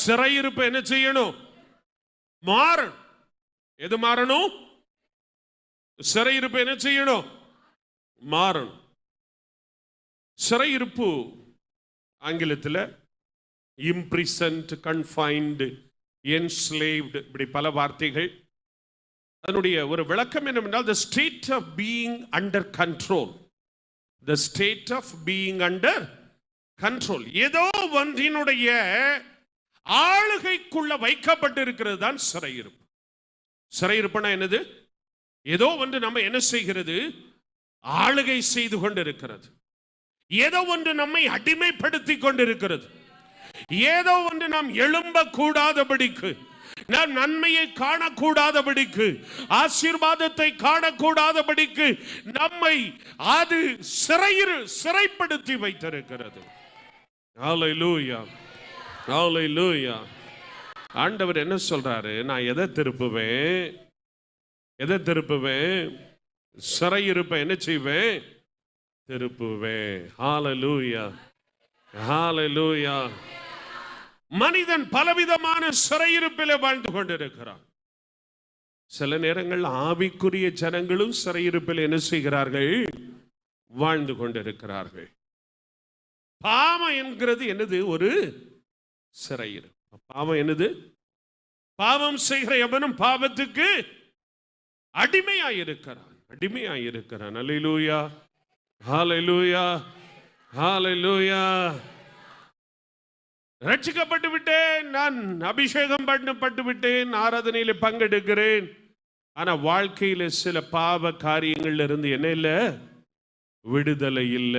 சிறையிருப்பு என்ன செய்யணும்? மாறணும். எது மாறணும்? சிறையிருப்பு என்ன செய்யணும்? மாறணும். சிறையிருப்பு ஆங்கிலத்தில் imprisoned, confined, enslaved, இப்படி பல வார்த்தைகள். அதனுடைய ஒரு விளக்கம் என்னவென்றால் the state of being under control. The state of being under control. ஏதோ ஒன்றினுடைய ஆளுகைக்குள்ள வைக்கப்பட்டிருக்கிறது தான் சிறையிருப்பு. சிறையிருப்புனா என்னது? ஏதோ ஒன்று நம்ம என்ன செய்கிறது? ஆளுகை செய்து கொண்டிருக்கிறது. ஏதோ ஒன்று நம்மை அடிமைப்படுத்தி கொண்டிருக்கிறது. ஏதோ ஒன்று நாம் எழும்ப கூடாதபடிக்கு, நாம் நன்மையை காணக்கூடாதபடிக்கு, ஆசீர்வாதத்தை காணக்கூடாதபடிக்கு நம்மை அது சிறைப்படுத்தி வைத்திருக்கிறது. ஹல்லேலூயா, ஹல்லேலூயா. ஆண்டவர் என்ன சொல்றாரு? நான் எதை திருப்புவேன்? எதை திருப்புவேன்? சிறையிருப்பை என்ன செய்வேன்? திருப்புவேன். ஹல்லேலூயா, ஹல்லேலூயா. மனிதன் பலவிதமான சிறையிருப்பில் வாழ்ந்து கொண்டிருக்கிறான். சில நேரங்கள் ஆவிக்குரிய ஜனங்களும் சிறையிருப்பில் என்ன செய்கிறார்கள்? வாழ்ந்து கொண்டிருக்கிறார்கள். பாவம் என்கிறது என்னது? ஒரு சிறையிருப்பு. பாவம் என்னது? பாவம் செய்கிற எவனும் பாவத்துக்கு அடிமையாயிருக்கிறான். அடிமையாயிருக்கிறான். அல்லேலூயா, ஹல்லேலூயா, ஹல்லேலூயா. ரட்சிக்கப்பட்டு விட்டேன், நான் அபிஷேகம் பண்ணப்பட்டு விட்டேன், ஆராதனையில் பங்கெடுக்கிறேன். ஆனா வாழ்க்கையில சில பாவ காரியங்கள்ல இருந்து என்ன இல்ல? விடுதலை இல்ல,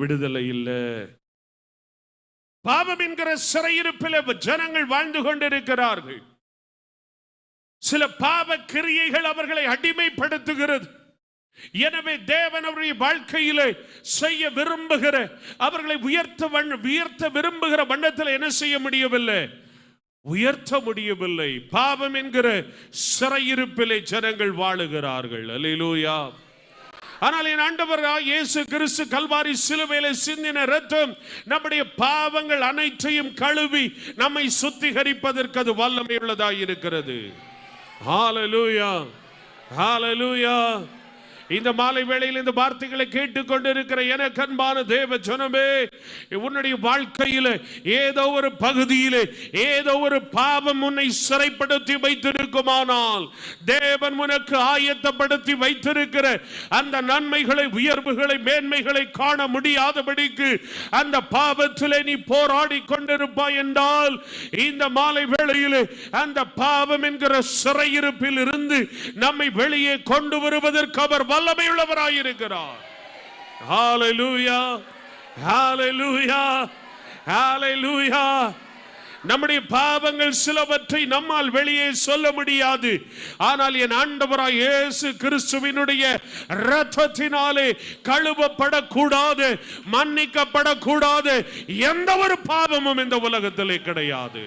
விடுதலை இல்ல. பாவம் என்கிற சிறையிருப்பில் ஜனங்கள் வாழ்ந்து கொண்டிருக்கிறார்கள். சில பாவ கிரியைகள் அவர்களை அடிமைப்படுத்துகிறது. எனவே தேவன் அவருடைய வாழ்க்கையிலே செய்ய விரும்புகிற, அவர்களை உயர்த்த விரும்புகிற வண்ணத்தில் என்ன செய்ய முடியவில்லை? உயர்த்த முடியவில்லை. பாவம் என்கிற சிறையிருப்பிலே ஜனங்கள் வாழுகிறார்கள். அல்லேலூயா. ஆனால் என் ஆண்டவர் இயேசு கிறிஸ்து கல்வாரி சிலுவையிலே சிந்தின இரத்தம் நம்முடைய பாவங்கள் அனைத்தையும் கழுவி நம்மை சுத்திகரிப்பதற்கு அது வல்லமை உள்ளதாய் இருக்கிறது. ஹல்லேலூயா, ஹல்லேலூயா. இந்த மாலை வேளையில் இந்த வார்த்தைகளை கேட்டுக்கொண்டிருக்கிற எனக்கு அன்பான தேவ ஜனமே, உன்னுடைய வாழ்க்கையில் ஏதோ ஒரு பகுதியில் ஏதோ ஒரு பாவம் உன்னை சிறைப்படுத்தி வைத்திருக்குமானால், தேவன் உனக்கு ஆயத்தப்படுத்தி வைத்திருக்கிற அந்த நன்மைகளை, உயர்வுகளை, மேன்மைகளை காண முடியாதபடிக்கு அந்த பாவத்திலே நீ போராடி கொண்டிருப்பாய் என்றால், இந்த மாலை வேளையில் அந்த பாவம் என்கிற சிறையிருப்பில் இருந்து நம்மை வெளியே கொண்டு வருவதற்கு அவர் வல்லமையுள்ளவராயிருக்கிறார். ஹல்லேலூயா, ஹல்லேலூயா, ஹல்லேலூயா. நம்முடைய பாவங்கள் சிலவற்றை நம்மால் வெளியே சொல்ல முடியாது. ஆனால் என் ஆண்டவராய் இயேசு கிறிஸ்துவினுடைய இரத்தத்தினாலே கழுவப்படக்கூடாது, மன்னிக்கப்படக்கூடாது எந்த ஒரு பாவமும் இந்த உலகத்திலே கிடையாது.